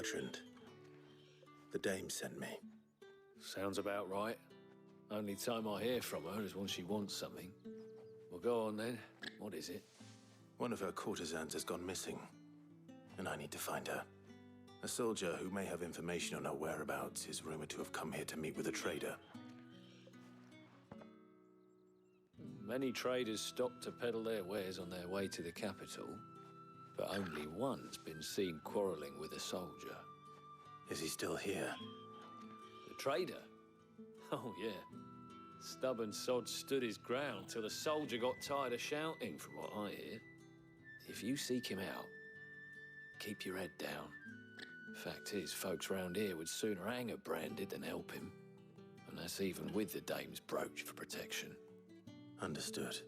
Bertrand. The dame sent me. Sounds about right. Only time I hear from her is when she wants something. Well, go on then. What is it? One of her courtesans has gone missing, and I need to find her. A soldier who may have information on her whereabouts is rumored to have come here to meet with a trader. Many traders stop to peddle their wares on their way to the capital, but only one's been seen quarreling with a soldier. Is he still here? The trader? Oh, yeah. Stubborn sod stood his ground till the soldier got tired of shouting, from what I hear. If you seek him out, keep your head down. Fact is, folks round here would sooner hang a branded than help him. And that's even with the dame's brooch for protection. Understood.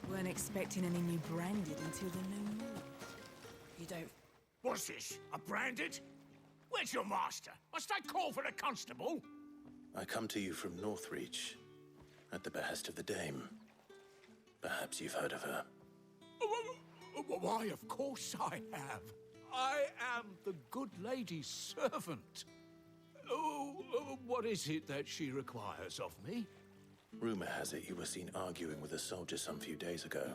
Weren't expecting any new branded until the new moon. You don't... What's this? A branded? Where's your master? Must I call for the constable? I come to you from Northreach, at the behest of the dame. Perhaps you've heard of her. Why, of course I have. I am the good lady's servant. What is it that she requires of me? Rumor has it you were seen arguing with a soldier some few days ago.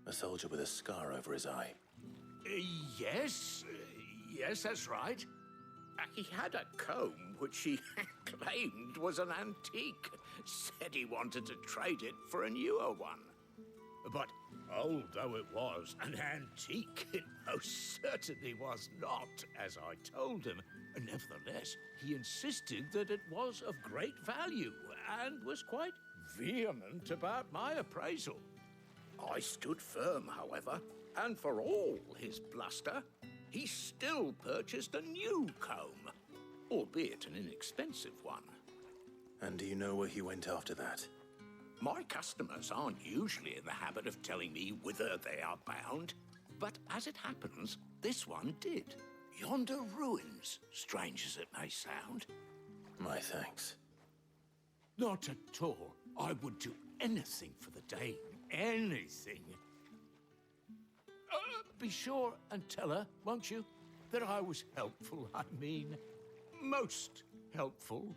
A soldier with a scar over his eye. Yes, that's right. He had a comb which he claimed was an antique. Said he wanted to trade it for a newer one. But old though it was, an antique it most certainly was not, as I told him. Nevertheless, he insisted that it was of great value and was quite vehement about my appraisal. I stood firm, however, and for all his bluster, he still purchased a new comb, albeit an inexpensive one. And do you know where he went after that? My customers aren't usually in the habit of telling me whither they are bound, but as it happens, this one did. Yonder ruins, strange as it may sound. My thanks. Not at all. I would do anything for the dame. Anything. Be sure and tell her, won't you, that I was helpful. I mean, most helpful.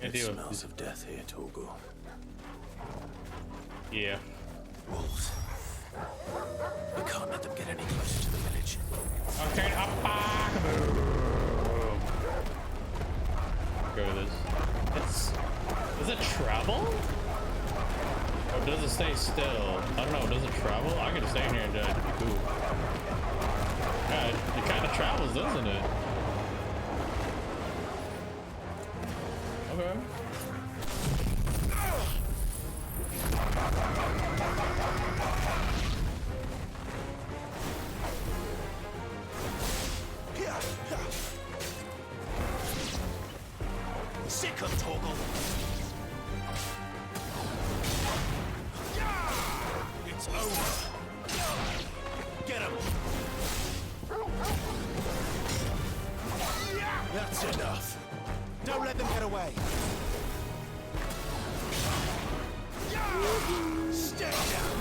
It smells of death here, Torgal. Yeah. Wolves. We can't let them get any closer to the village. Okay, go to this. Does it travel? Or does it stay still? I don't know, does it travel? I could stay here and do it. It'd be cool. Yeah, it kind of travels, doesn't it? Okay. Sick of Torgal. It's over. Get him. That's enough. Don't let them get away. Stay down.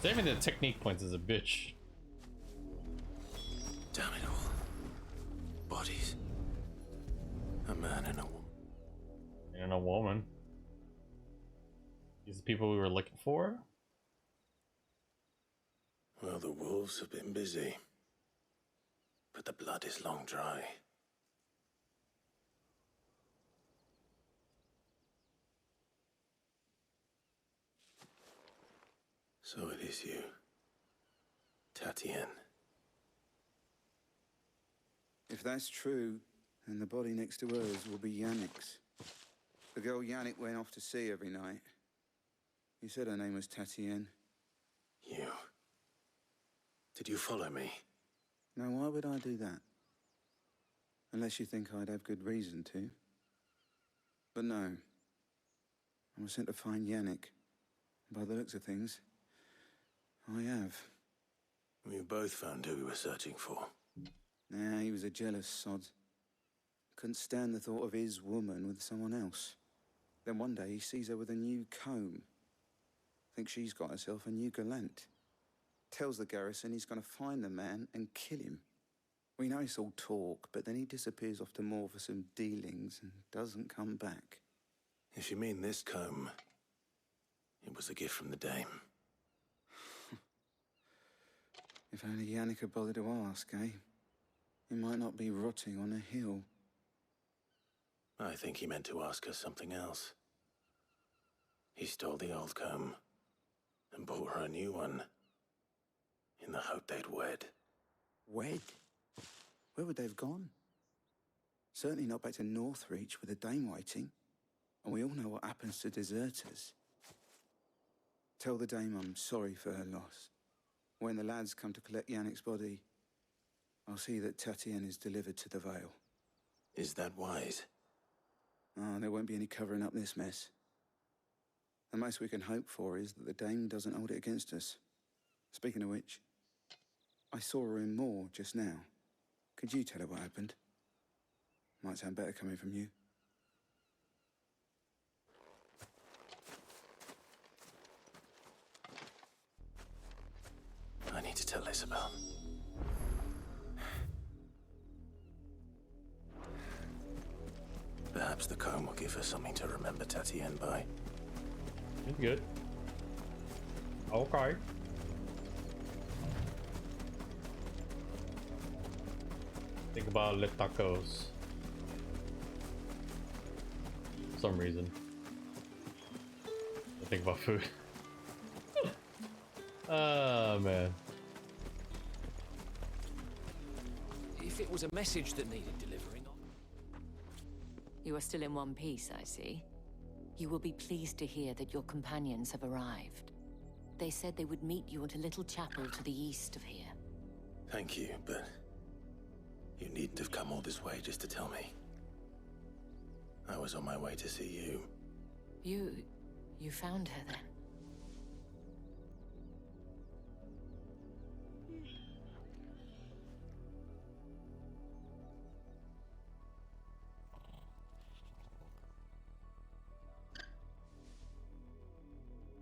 Saving the technique points is a bitch. Damn it all. Bodies. A man and a woman. And a woman. These are the people we were looking for? Well, the wolves have been busy. But the blood is long dry. So it is you, Tatienne. If that's true, then the body next to hers will be Yannick's. The girl Yannick went off to see every night. You said her name was Tatienne. You... Did you follow me? Now, why would I do that? Unless you think I'd have good reason to. But no. I was sent to find Yannick. By the looks of things, I have. We both found who we were searching for. Nah, he was a jealous sod. Couldn't stand the thought of his woman with someone else. Then one day he sees her with a new comb. Thinks she's got herself a new gallant. Tells the garrison he's going to find the man and kill him. We know it's all talk, but then he disappears off to Moor for some dealings and doesn't come back. If you mean this comb, it was a gift from the dame. If only Yannick had bothered to ask, eh? He might not be rotting on a hill. I think he meant to ask her something else. He stole the old comb and bought her a new one in the hope they'd wed. Wed? Where would they have gone? Certainly not back to Northreach with a dame waiting. And we all know what happens to deserters. Tell the dame I'm sorry for her loss. When the lads come to collect Yannick's body, I'll see that Tatienne is delivered to the Vale. Is that wise? Ah, there won't be any covering up this mess. The most we can hope for is that the dame doesn't hold it against us. Speaking of which, I saw her in Moor just now. Could you tell her what happened? Might sound better coming from you. I need to tell Isabel. Perhaps the comb will give her something to remember Tatienne by. It's good. Okay. Think about lit tacos. For some reason. I think about food. Oh man. If it was a message that needed delivering on. You are still in one piece, I see. You will be pleased to hear that your companions have arrived. They said they would meet you at a little chapel to the east of here. Thank you, but you needn't have come all this way just to tell me. I was on my way to see you. You found her then?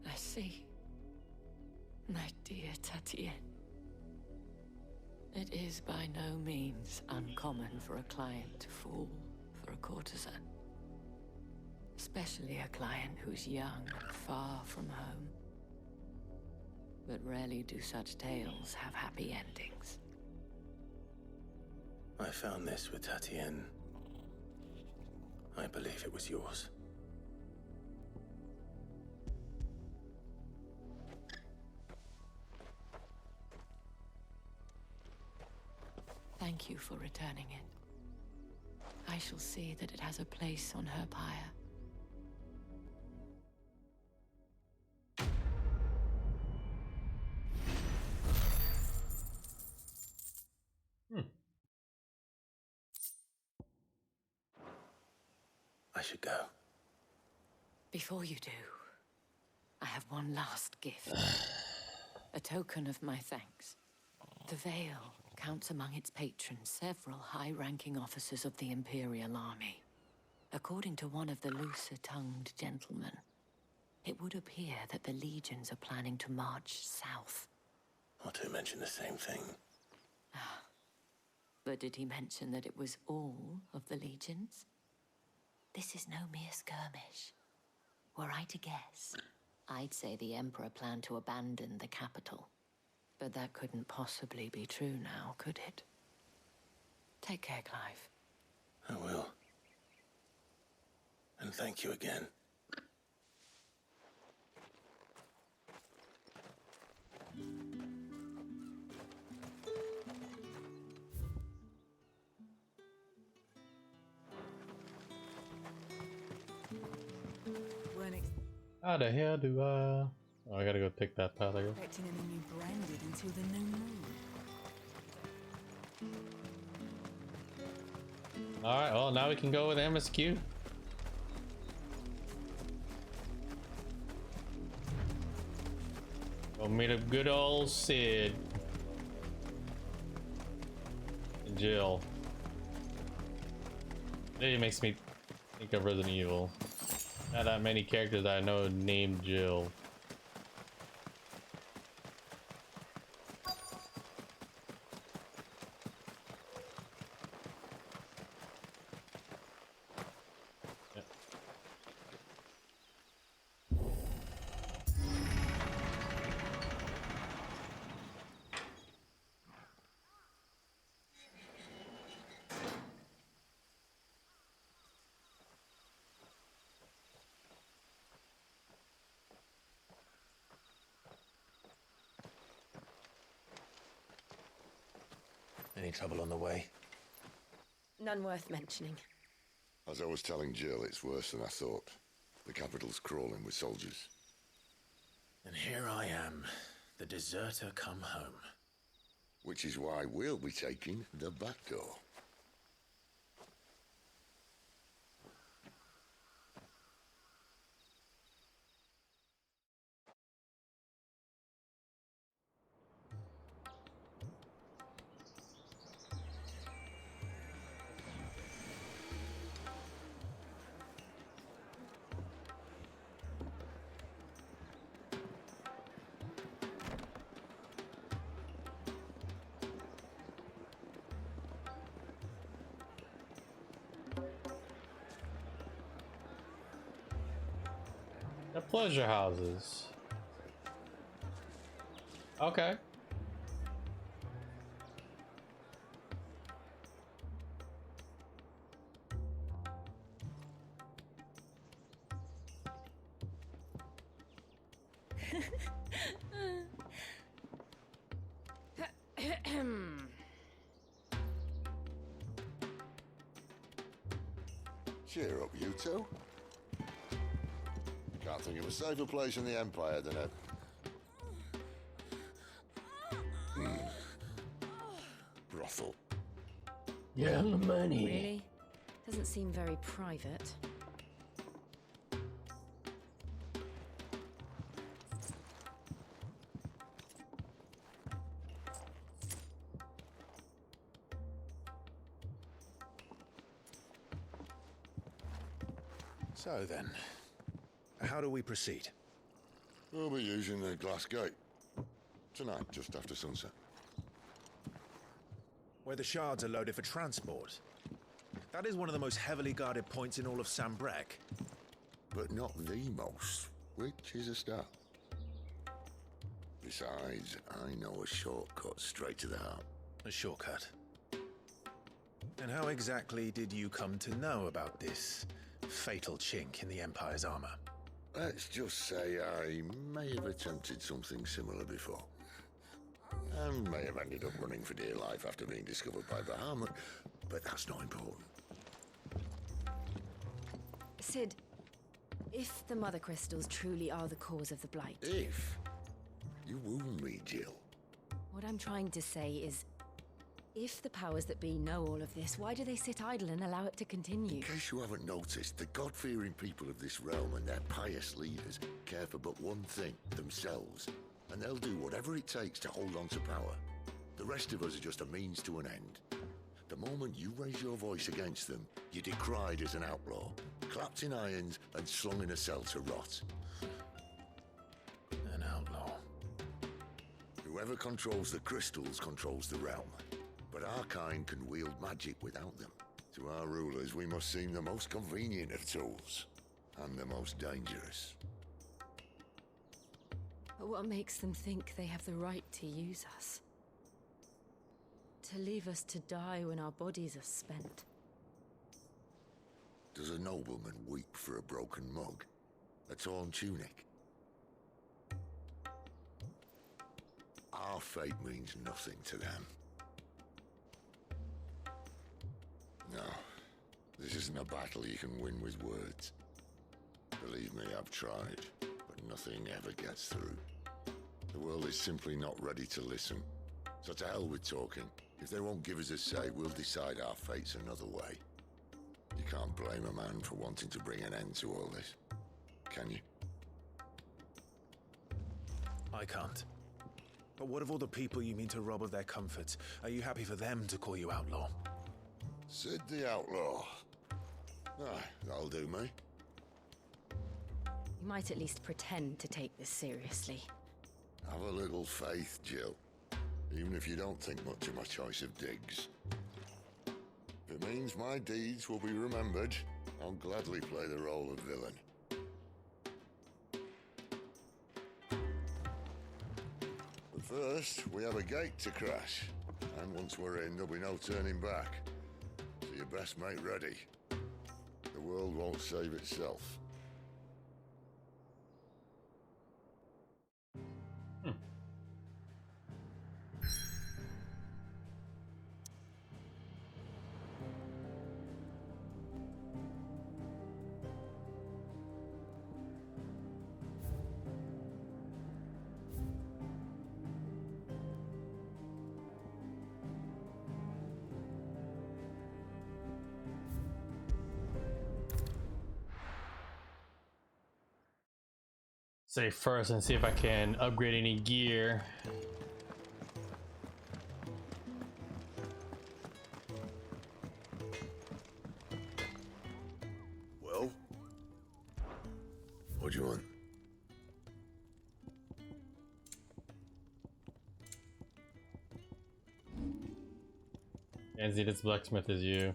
I see. My dear Tatienne. It is by no means uncommon for a client to fall for a courtesan. Especially a client who's young and far from home. But rarely do such tales have happy endings. I found this with Tatienne. I believe it was yours. Thank you for returning it. I shall see that it has a place on her pyre. I should go. Before you do, I have one last gift. A token of my thanks. The Vale counts among its patrons several high-ranking officers of the Imperial Army. According to one of the looser-tongued gentlemen, it would appear that the legions are planning to march south. Not to mention the same thing. But did he mention that it was all of the legions? This is no mere skirmish. Were I to guess, I'd say the Emperor planned to abandon the capital. But that couldn't possibly be true now, could it? Take care, Clive. I will. And thank you again. How the hell do I... Oh, I gotta go take that path, I guess. Expecting any new branded until the new moon. Alright, well, now we can go with MSQ. Go meet a good old Sid. And Jill. It makes me think of Resident Evil. Not that many characters I know named Jill. Any trouble on the way? None worth mentioning. As I was telling Jill, it's worse than I thought. The capital's crawling with soldiers. And here I am, the deserter come home. Which is why we'll be taking the back door. The pleasure houses. Okay. Cheer up, you two. Can't think of a safer place in the Empire than a... brothel. Yeah, the money. Really? Doesn't seem very private. So then, how do we proceed? We'll be using the glass gate. Tonight, just after sunset. Where the shards are loaded for transport. That is one of the most heavily guarded points in all of Sambrek. But not the most, which is a start. Besides, I know a shortcut straight to the heart. A shortcut. And how exactly did you come to know about this fatal chink in the Empire's armor? Let's just say I may have attempted something similar before. And may have ended up running for dear life after being discovered by Bahamut, but that's not important. Sid, if the Mother Crystals truly are the cause of the Blight... If? You wound me, Jill. What I'm trying to say is, if the powers that be know all of this, why do they sit idle and allow it to continue? In case you haven't noticed, the God-fearing people of this realm and their pious leaders care for but one thing, themselves. And they'll do whatever it takes to hold on to power. The rest of us are just a means to an end. The moment you raise your voice against them, you're decried as an outlaw, clapped in irons and slung in a cell to rot. An outlaw. Whoever controls the crystals controls the realm. But our kind can wield magic without them. To our rulers, we must seem the most convenient of tools, and the most dangerous. But what makes them think they have the right to use us? To leave us to die when our bodies are spent? Does a nobleman weep for a broken mug? A torn tunic? Our fate means nothing to them. No, this isn't a battle you can win with words. Believe me, I've tried. nothing ever gets through. The world is simply not ready to listen. So to hell with talking. If they won't give us a say, we'll decide our fates another way. You can't blame a man for wanting to bring an end to all this, can you? I can't. But what of all the people you mean to rob of their comforts? Are you happy for them to call you outlaw? Sid the Outlaw. Ah, that'll do me. You might at least pretend to take this seriously. Have a little faith, Jill. Even if you don't think much of my choice of digs. If it means my deeds will be remembered, I'll gladly play the role of villain. But first, we have a gate to crash. And once we're in, there'll be no turning back. So you best make ready. The world won't save itself. Save first and see if I can upgrade any gear. Well? What do you want? Anzi, this blacksmith is you.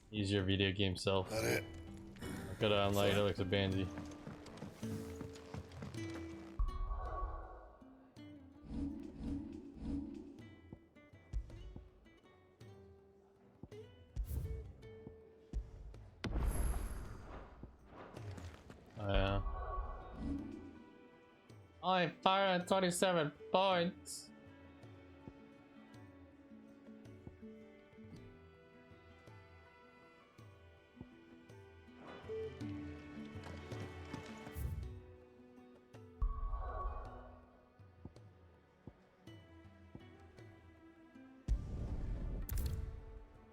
Use your video game self. That it? I could unlock Alex Banzi. Oh yeah. Only 527 points.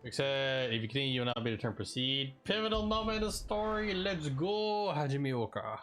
Except if you continue, you will not be able to turn proceed. Pivotal moment in the story. Let's go, Hajime Oka.